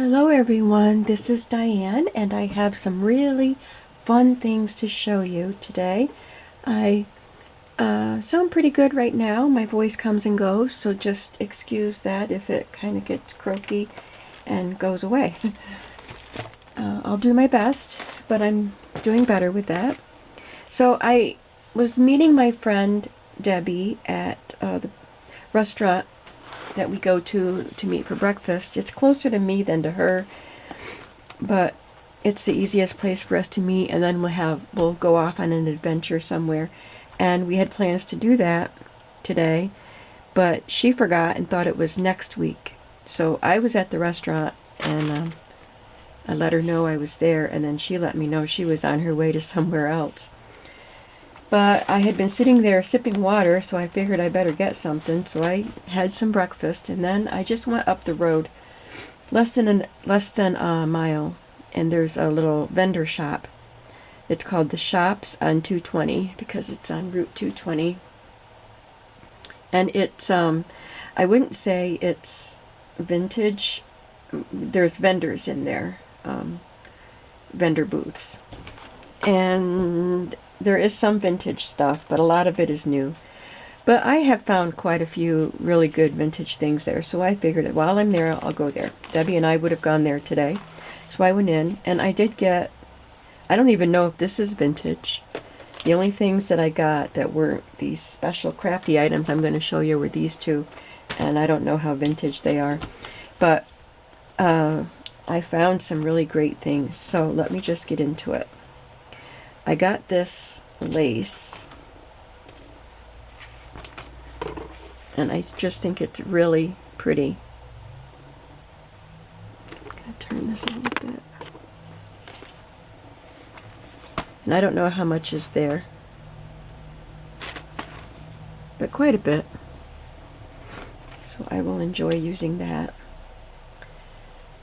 Hello everyone, this is Diane and I have some really fun things to show you today. I sound pretty good right now. My voice comes and goes, so just excuse that if it kind of gets croaky and goes away. I'll do my best, but I'm doing better with that. So I was meeting my friend Debbie at the restaurant that we go to meet for breakfast. It's closer to me than to her, but it's the easiest place for us to meet, and then we'll go off on an adventure somewhere. And we had plans to do that today, but she forgot and thought it was next week. So I was at the restaurant, and I let her know I was there, and then she let me know she was on her way to somewhere else. But I had been sitting there sipping water, so I figured I better get something. So I had some breakfast, and then I just went up the road, less than a mile, and there's a little vendor shop. It's called the Shops on 220 because it's on Route 220, and it's I wouldn't say it's vintage. There's vendors in there, vendor booths, and there is some vintage stuff, but a lot of it is new. But I have found quite a few really good vintage things there, so I figured that while I'm there, I'll go there. Debbie and I would have gone there today, so I went in, and I did get, I don't even know if this is vintage. The only things that I got that weren't these special crafty items I'm going to show you were these two, and I don't know how vintage they are. But I found some really great things, so let me just get into it. I got this lace, and I just think it's really pretty. I'm going to turn this a little bit. And I don't know how much is there, but quite a bit. So I will enjoy using that.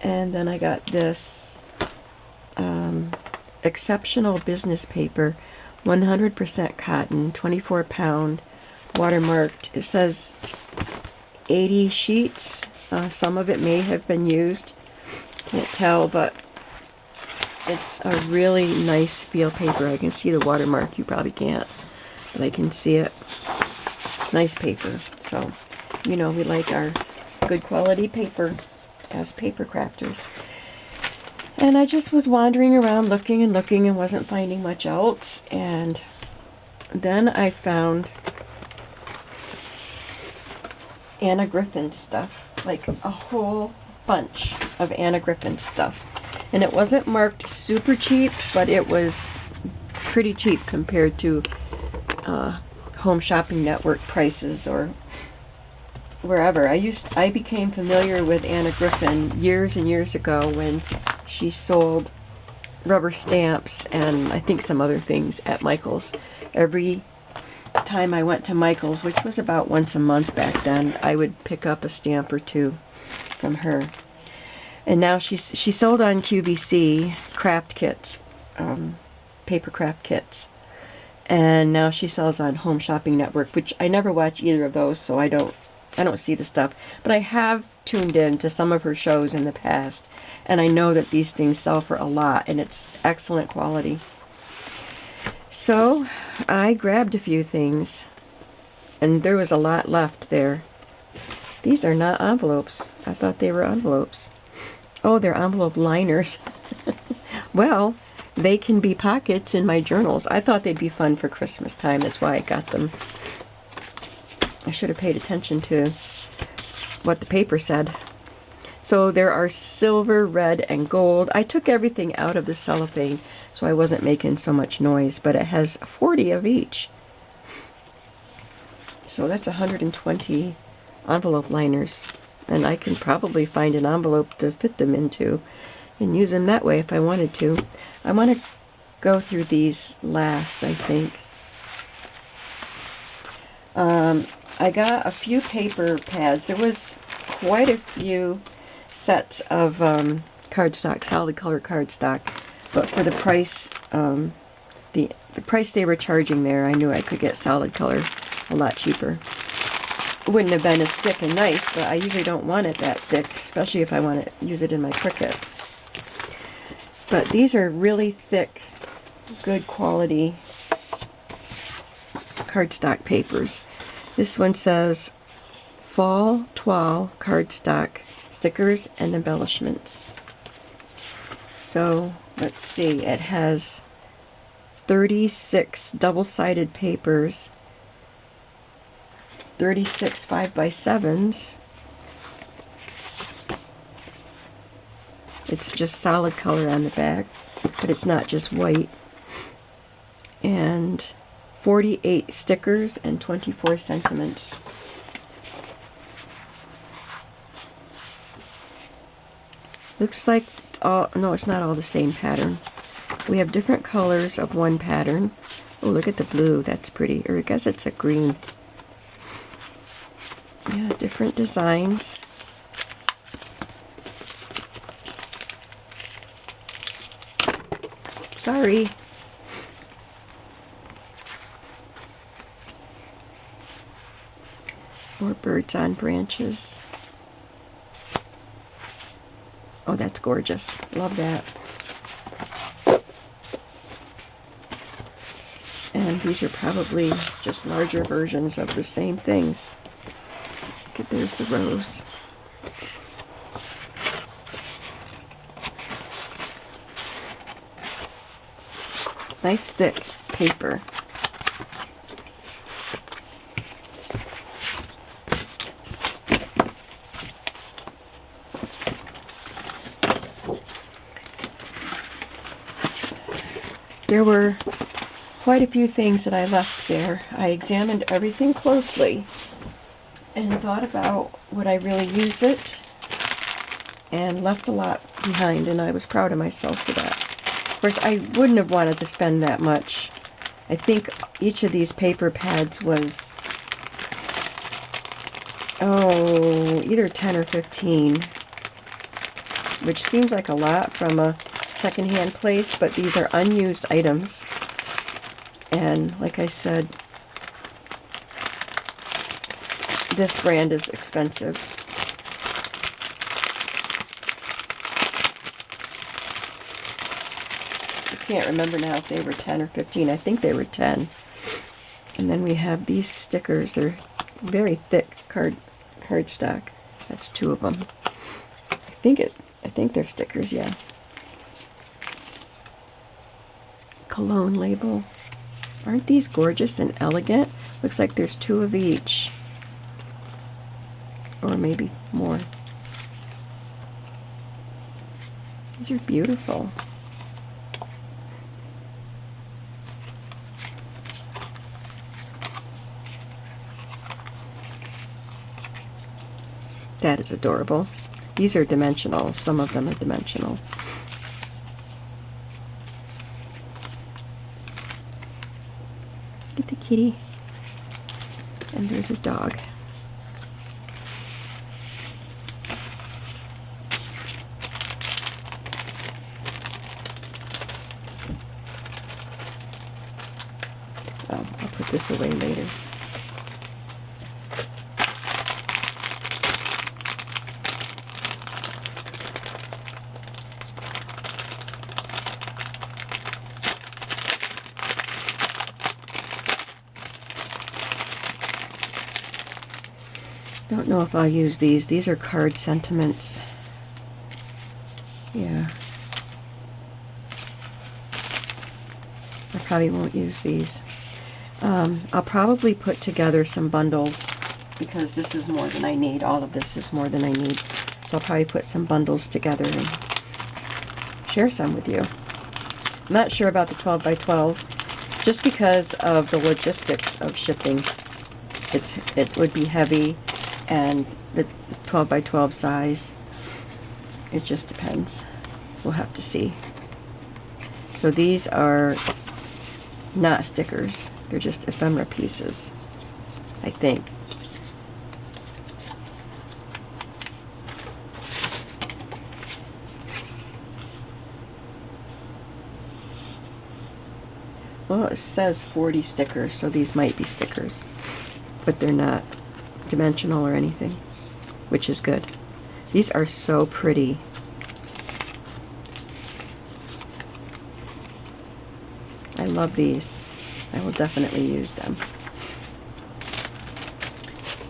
And then I got this exceptional business paper, 100% cotton, 24-pound, watermarked. It says 80 sheets. Some of it may have been used. Can't tell, but it's a really nice feel paper. I can see the watermark. You probably can't, but I can see it. Nice paper. So, you know, we like our good quality paper as paper crafters. And I just was wandering around looking and wasn't finding much else. And then I found Anna Griffin stuff, like a whole bunch of Anna Griffin stuff. And it wasn't marked super cheap, but it was pretty cheap compared to Home Shopping Network prices or wherever. I became familiar with Anna Griffin years and years ago when she sold rubber stamps and I think some other things at Michael's. Every time I went to Michael's, which was about once a month back then, I would pick up a stamp or two from her. And now she sold on QVC craft kits, paper craft kits. And now she sells on Home Shopping Network, which I never watch either of those, so I don't see the stuff. But I have tuned in to some of her shows in the past, and I know that these things sell for a lot, and it's excellent quality. So I grabbed a few things, and there was a lot left there. These are not envelopes. I thought they were envelopes. Oh, they're envelope liners. Well, they can be pockets in my journals. I thought they'd be fun for Christmas time. That's why I got them. I should have paid attention to what the paper said. So there are silver, red, and gold. I took everything out of the cellophane so I wasn't making so much noise, but it has 40 of each. So that's 120 envelope liners. And I can probably find an envelope to fit them into and use them that way if I wanted to. I want to go through these last, I think. I got a few paper pads. There was quite a few sets of cardstock, solid color cardstock, but for the price, the price they were charging there, I knew I could get solid color a lot cheaper. wouldn't have been as thick and nice, but I usually don't want it that thick, especially if I want to use it in my Cricut. But these are really thick, good quality cardstock papers. This one says Fall Toile Cardstock Stickers and Embellishments. So let's see, it has 36 double-sided papers, 36 5x7s. It's just solid color on the back, but it's not just white. And 48 stickers and 24 sentiments. Looks like all, no, it's not all the same pattern. We have different colors of one pattern. Oh, look at the blue. That's pretty. Or I guess it's a green. Yeah, different designs. Sorry. More birds on branches. Oh, that's gorgeous. Love that. And these are probably just larger versions of the same things. Look, there's the rose. Nice thick paper. There were quite a few things that I left there. I examined everything closely and thought about would I really use it, and left a lot behind, and I was proud of myself for that. Of course, I wouldn't have wanted to spend that much. I think each of these paper pads was, oh, either 10 or 15, which seems like a lot from a secondhand place, but these are unused items. And like I said, this brand is expensive. I can't remember now if they were 10 or 15. I think they were 10. And then we have these stickers. They're very thick cardstock. That's 2 of them. I think they're stickers, yeah. Cologne label. Aren't these gorgeous and elegant? Looks like there's 2 of each. Or maybe more. These are beautiful. That is adorable. These are dimensional. Some of them are dimensional. Look at the kitty. And there's a dog. Oh, I'll put this away later. Don't know if I'll use these. These are card sentiments. Yeah. I probably won't use these. I'll probably put together some bundles because this is more than I need. All of this is more than I need. So I'll probably put some bundles together and share some with you. I'm not sure about the 12 by 12 just because of the logistics of shipping. It would be heavy, and the 12 by 12 size, it just depends. We'll have to see. So these are not stickers. They're just ephemera pieces, I think. Well, it says 40 stickers, so these might be stickers, but they're not. dimensional or anything, which is good. These are so pretty. I love these. I will definitely use them.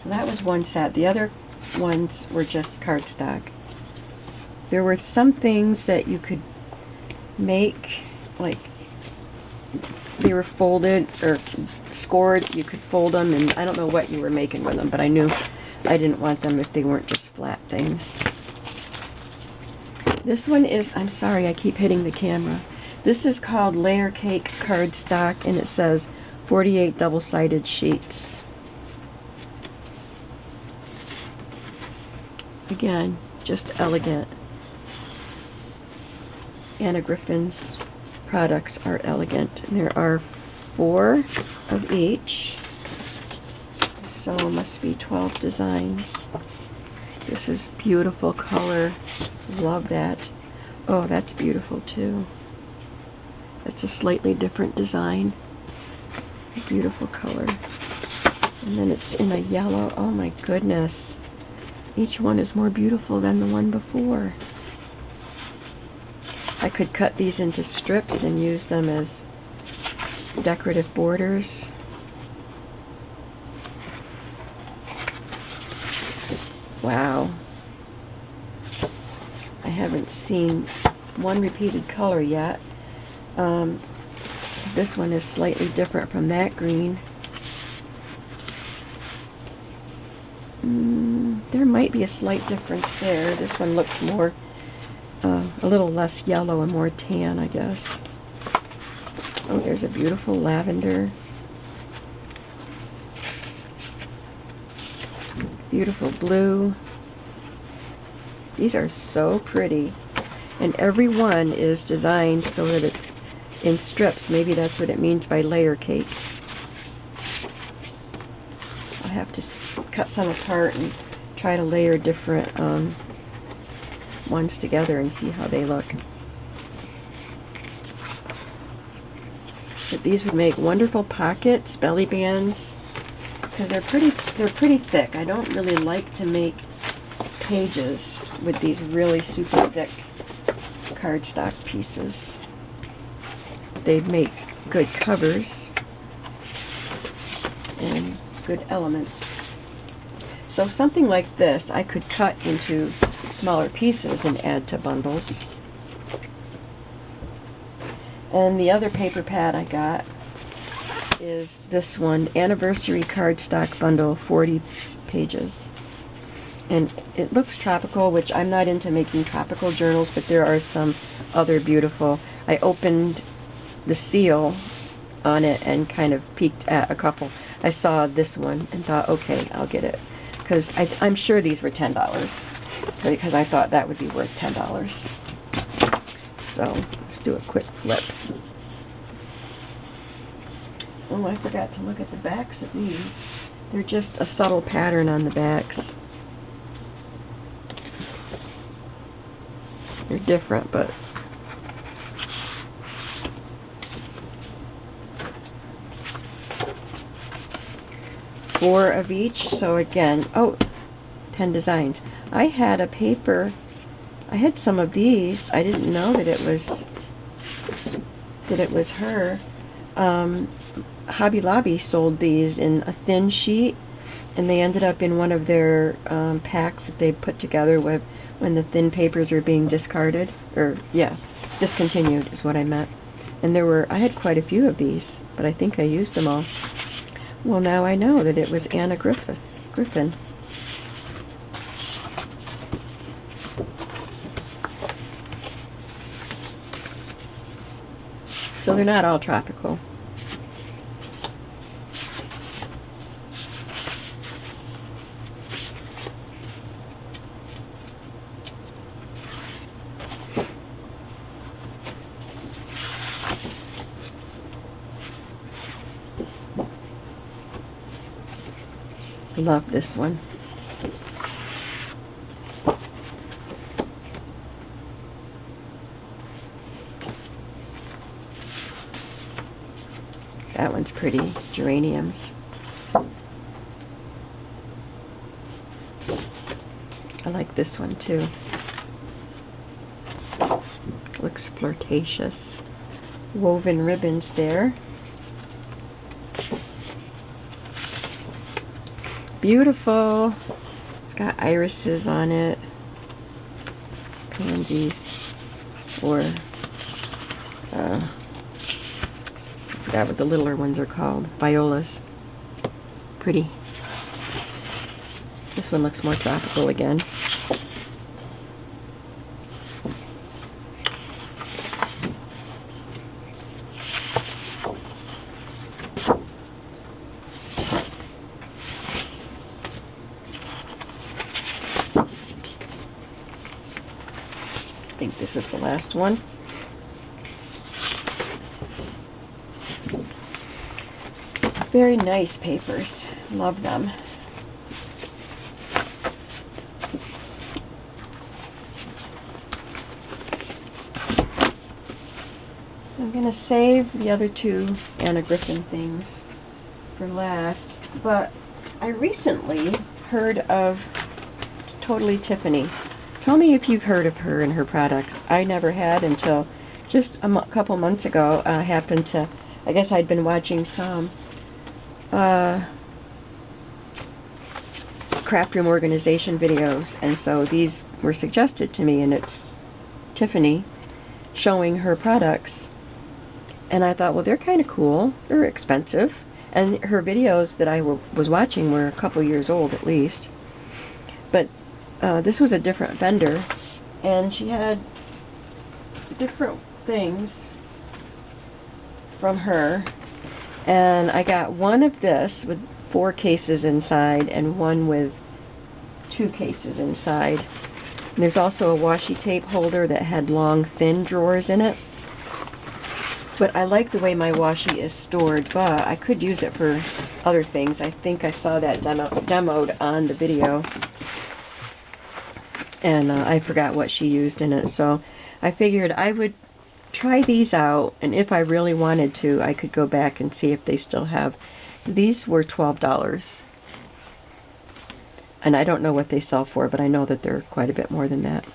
That was one set. The other ones were just cardstock. There were some things that you could make, like they were folded or scored. You could fold them, and I don't know what you were making with them, but I knew I didn't want them if they weren't just flat things. This one is, I'm sorry, I keep hitting the camera. This is called Layer Cake Cardstock, and it says 48 double-sided sheets. Again, just elegant. Anna Griffin's products are elegant. There are 4 of each, so must be 12 designs. This is beautiful color. Love that. Oh, that's beautiful too. It's a slightly different design. Beautiful color. And then it's in a yellow. Oh my goodness. Each one is more beautiful than the one before. I could cut these into strips and use them as decorative borders. Wow. I haven't seen one repeated color yet. This one is slightly different from that green. There might be a slight difference there. This one looks more, a little less yellow and more tan, I guess. Oh, there's a beautiful lavender. Beautiful blue. These are so pretty. And every one is designed so that it's in strips. Maybe that's what it means by layer cake. I have to cut some apart and try to layer different ones together and see how they look. But these would make wonderful pockets, belly bands, because they're pretty thick. I don't really like to make pages with these really super thick cardstock pieces. They'd make good covers and good elements. So something like this I could cut into smaller pieces and add to bundles. And the other paper pad I got is this one, Anniversary Cardstock Bundle, 40 pages. And it looks tropical, which I'm not into making tropical journals, but there are some other beautiful. I opened the seal on it and kind of peeked at a couple. I saw this one and thought, okay, I'll get it. Because I'm sure these were $10. Because I thought that would be worth $10. So let's do a quick flip. Oh, I forgot to look at the backs of these. They're just a subtle pattern on the backs. They're different, but four of each. So again, 10 designs. I had a paper. I had some of these. I didn't know that it was her. Hobby Lobby sold these in a thin sheet, and they ended up in one of their packs that they put together with when the thin papers are being discarded, or discontinued is what I meant. And I had quite a few of these, but I think I used them all. Well, now I know that it was Anna Griffin. So they're not all tropical. Love this one. That one's pretty. Geraniums. I like this one too. Looks flirtatious. Woven ribbons there. Beautiful. It's got irises on it. Pansies. Or, I forgot what the littler ones are called. Violas. Pretty. This one looks more tropical again. I think this is the last one. Very nice papers. Love them. I'm going to save the other two Anna Griffin things for last, but I recently heard of Totally Tiffany. Tell me if you've heard of her and her products. I never had until just a couple months ago. I happened to, I guess I'd been watching some craft room organization videos, and so these were suggested to me, and it's Tiffany showing her products. And I thought, well, they're kind of cool. They're expensive. And her videos that I was watching were a couple years old at least. But this was a different vendor. And she had different things from her. And I got one of this with 4 cases inside and one with 2 cases inside. And there's also a washi tape holder that had long, thin drawers in it. But I like the way my washi is stored, but I could use it for other things. I think I saw that demoed on the video. And I forgot what she used in it. So I figured I would try these out. And if I really wanted to, I could go back and see if they still have. These were $12. And I don't know what they sell for, but I know that they're quite a bit more than that.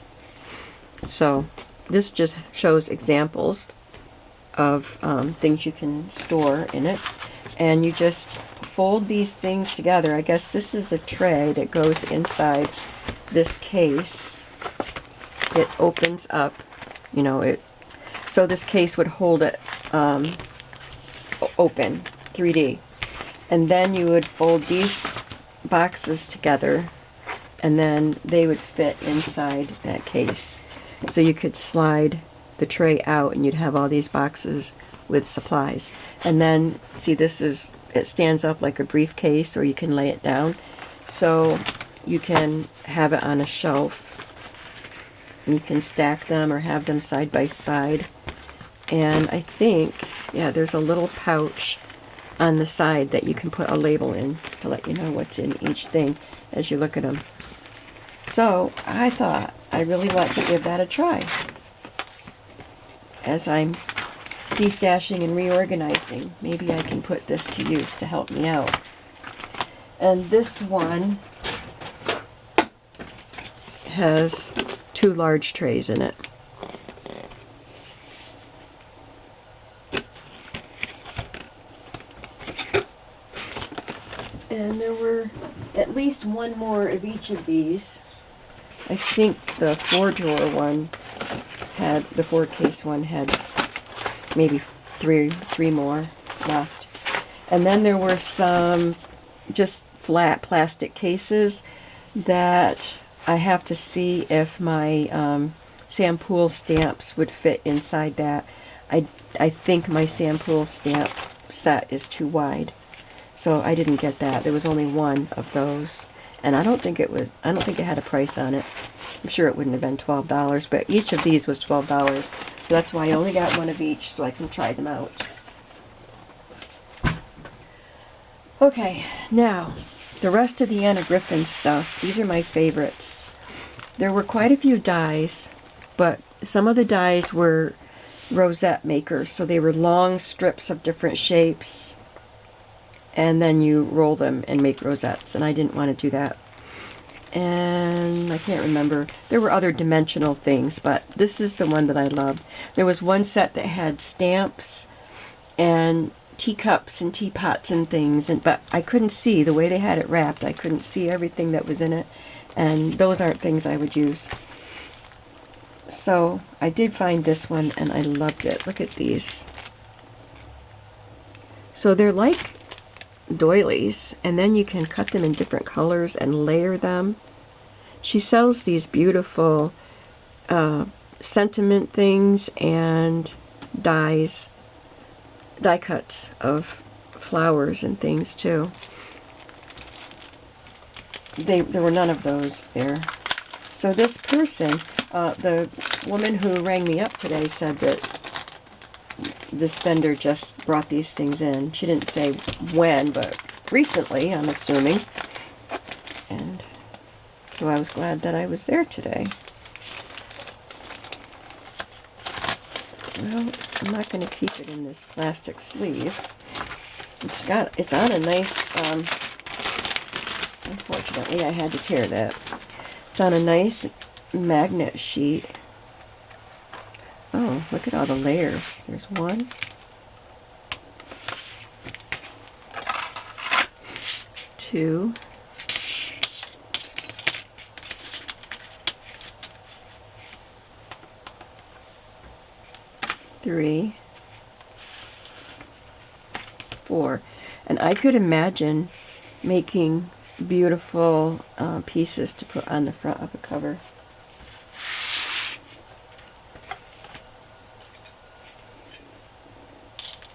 So this just shows examples of things you can store in it, and you just fold these things together. I guess this is a tray that goes inside this case. It opens up, you know, so this case would hold it open, 3D, and then you would fold these boxes together, and then they would fit inside that case. So you could slide the tray out and you'd have all these boxes with supplies. And then, see, it stands up like a briefcase, or you can lay it down. So you can have it on a shelf. And you can stack them or have them side by side. And I think, yeah, there's a little pouch on the side that you can put a label in to let you know what's in each thing as you look at them. So I thought I really want to give that a try. As I'm destashing and reorganizing, maybe I can put this to use to help me out. And this one has 2 large trays in it. And there were at least one more of each of these. I think the 4-drawer one had, the 4-case one had maybe three more left. And then there were some just flat plastic cases that I have to see if my Sampool stamps would fit inside that. I think my Sampool stamp set is too wide, so I didn't get that. There was only one of those, and I don't think it had a price on it. I'm sure it wouldn't have been $12, but each of these was $12. So that's why I only got one of each, so I can try them out. Okay, now, the rest of the Anna Griffin stuff, these are my favorites. There were quite a few dies, but some of the dies were rosette makers, so they were long strips of different shapes, and then you roll them and make rosettes, and I didn't want to do that. and I can't remember. There were other dimensional things, but this is the one that I loved. There was one set that had stamps and teacups and teapots and things, but I couldn't see the way they had it wrapped. I couldn't see everything that was in it, and those aren't things I would use. So I did find this one, and I loved it. Look at these. So they're like doilies, and then you can cut them in different colors and layer them. She sells these beautiful sentiment things and die cuts of flowers and things too. There were none of those there. So this person, the woman who rang me up today, said that this vendor just brought these things in. She didn't say when, but recently, I'm assuming. And so I was glad that I was there today. Well, I'm not going to keep it in this plastic sleeve. It's on a nice, unfortunately I had to tear that. It's on a nice magnet sheet. Oh, look at all the layers. There's 1, 2, 3, 4. And I could imagine making beautiful pieces to put on the front of a cover.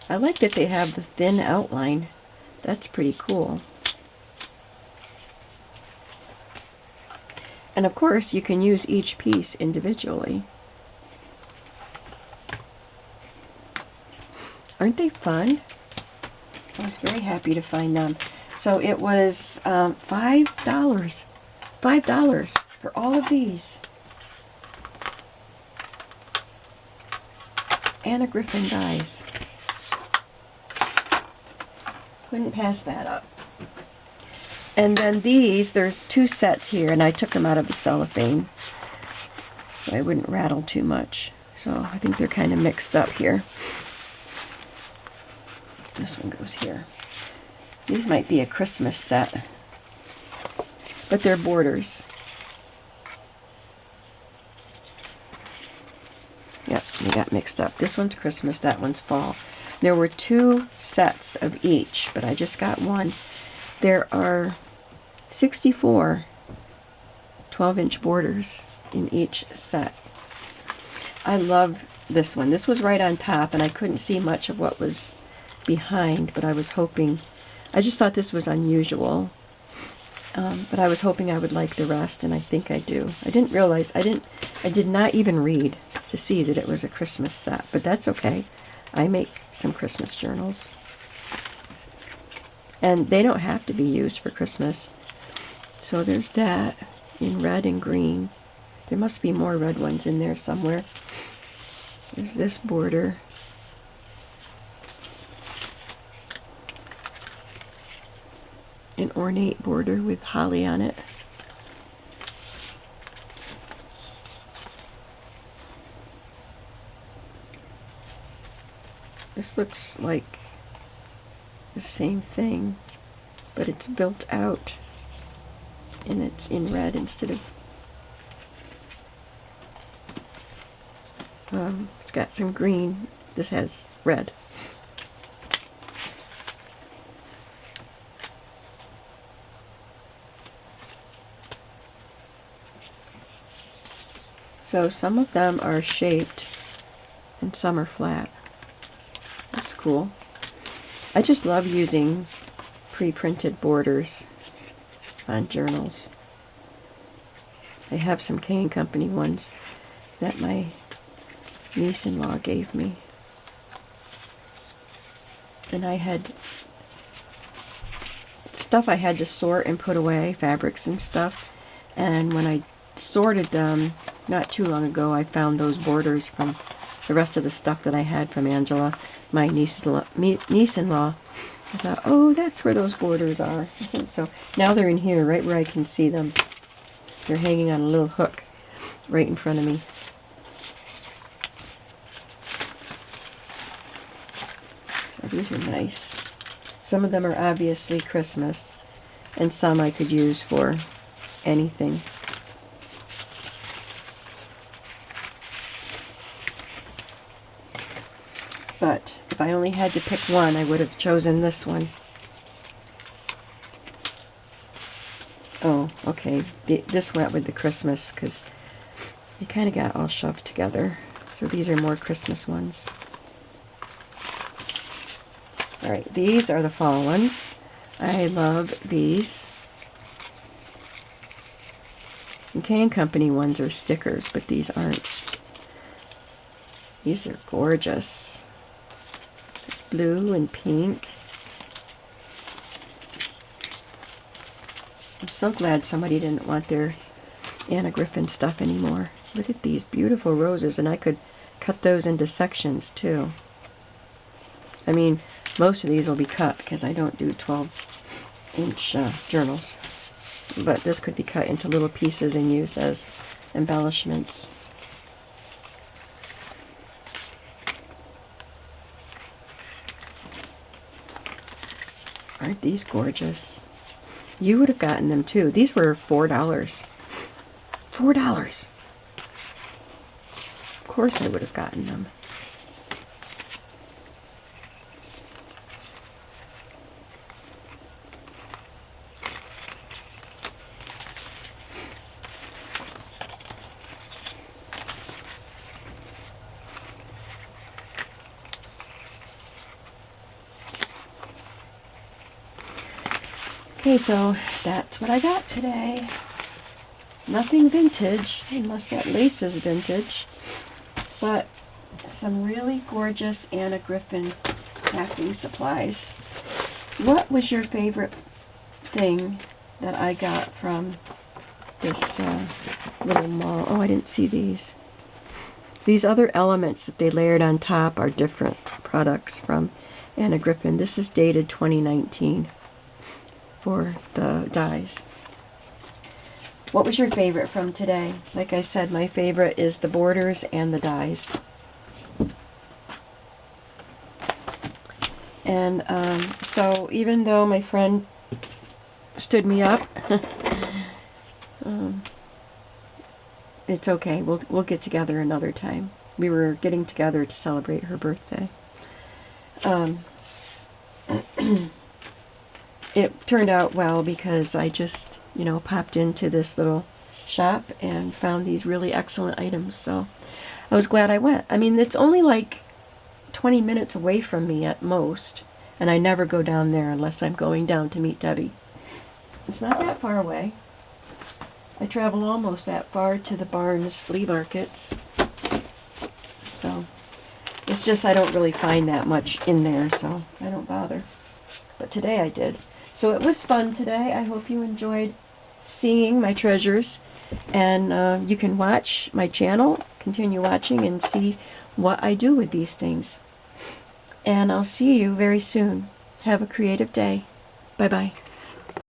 I like that they have the thin outline. That's pretty cool. And of course, you can use each piece individually. Aren't they fun? I was very happy to find them. So it was $5. $5 for all of these. Anna Griffin dies. Couldn't pass that up. And then these, there's 2 sets here, and I took them out of the cellophane so I wouldn't rattle too much. So I think they're kind of mixed up here. This one goes here. These might be a Christmas set, but they're borders. Yep, they got mixed up. This one's Christmas, that one's fall. There were 2 sets of each, but I just got one. There are 64 12-inch borders in each set. I love this one. This was right on top, and I couldn't see much of what was behind, but I was hoping, I just thought this was unusual, but I was hoping I would like the rest, and I think I do. I didn't realize, I did not even read to see that it was a Christmas set, but that's okay. I make some Christmas journals, and they don't have to be used for Christmas. So there's that in red and green. There must be more red ones in there somewhere. There's this border. An ornate border with holly on it. This looks like the same thing, but it's built out and it's in red instead of it's got some green. This has red. So some of them are shaped and some are flat. That's cool. I just love using pre-printed borders on journals. I have some K & Company ones that my niece-in-law gave me. And I had stuff I had to sort and put away, fabrics and stuff. And when I sorted them not too long ago, I found those borders from the rest of the stuff that I had from Angela, my niece-in-law. I thought, oh, that's where those borders are. So now they're in here, right where I can see them. They're hanging on a little hook right in front of me. So these are nice. Some of them are obviously Christmas, and some I could use for anything. But if I only had to pick one, I would have chosen this one. Oh, okay. This went with the Christmas because they kind of got all shoved together. So these are more Christmas ones. Alright, these are the fall ones. I love these. And K & Company ones are stickers, but these aren't. These are gorgeous. Blue and pink. I'm so glad somebody didn't want their Anna Griffin stuff anymore. Look at these beautiful roses, and I could cut those into sections too. I mean, most of these will be cut because I don't do 12-inch journals. But this could be cut into little pieces and used as embellishments. Aren't these gorgeous? You would have gotten them too. These were $4. $4. Of course I would have gotten them. Okay, so that's what I got today. Nothing vintage, unless that lace is vintage, but some really gorgeous Anna Griffin crafting supplies. What was your favorite thing that I got from this little mall? Oh, I didn't see these. These other elements that they layered on top are different products from Anna Griffin. This is dated 2019 for the dies. What was your favorite from today? Like I said, my favorite is the borders and the dies. And so even though my friend stood me up, it's okay. We'll get together another time. We were getting together to celebrate her birthday. It turned out well because I just, popped into this little shop and found these really excellent items. So I was glad I went. I mean, it's only like 20 minutes away from me at most, and I never go down there unless I'm going down to meet Debbie. It's not that far away. I travel almost that far to the Barnes flea markets. So it's just I don't really find that much in there, so I don't bother. But today I did. So it was fun today. I hope you enjoyed seeing my treasures. And you can watch my channel, continue watching, and see what I do with these things. And I'll see you very soon. Have a creative day. Bye-bye.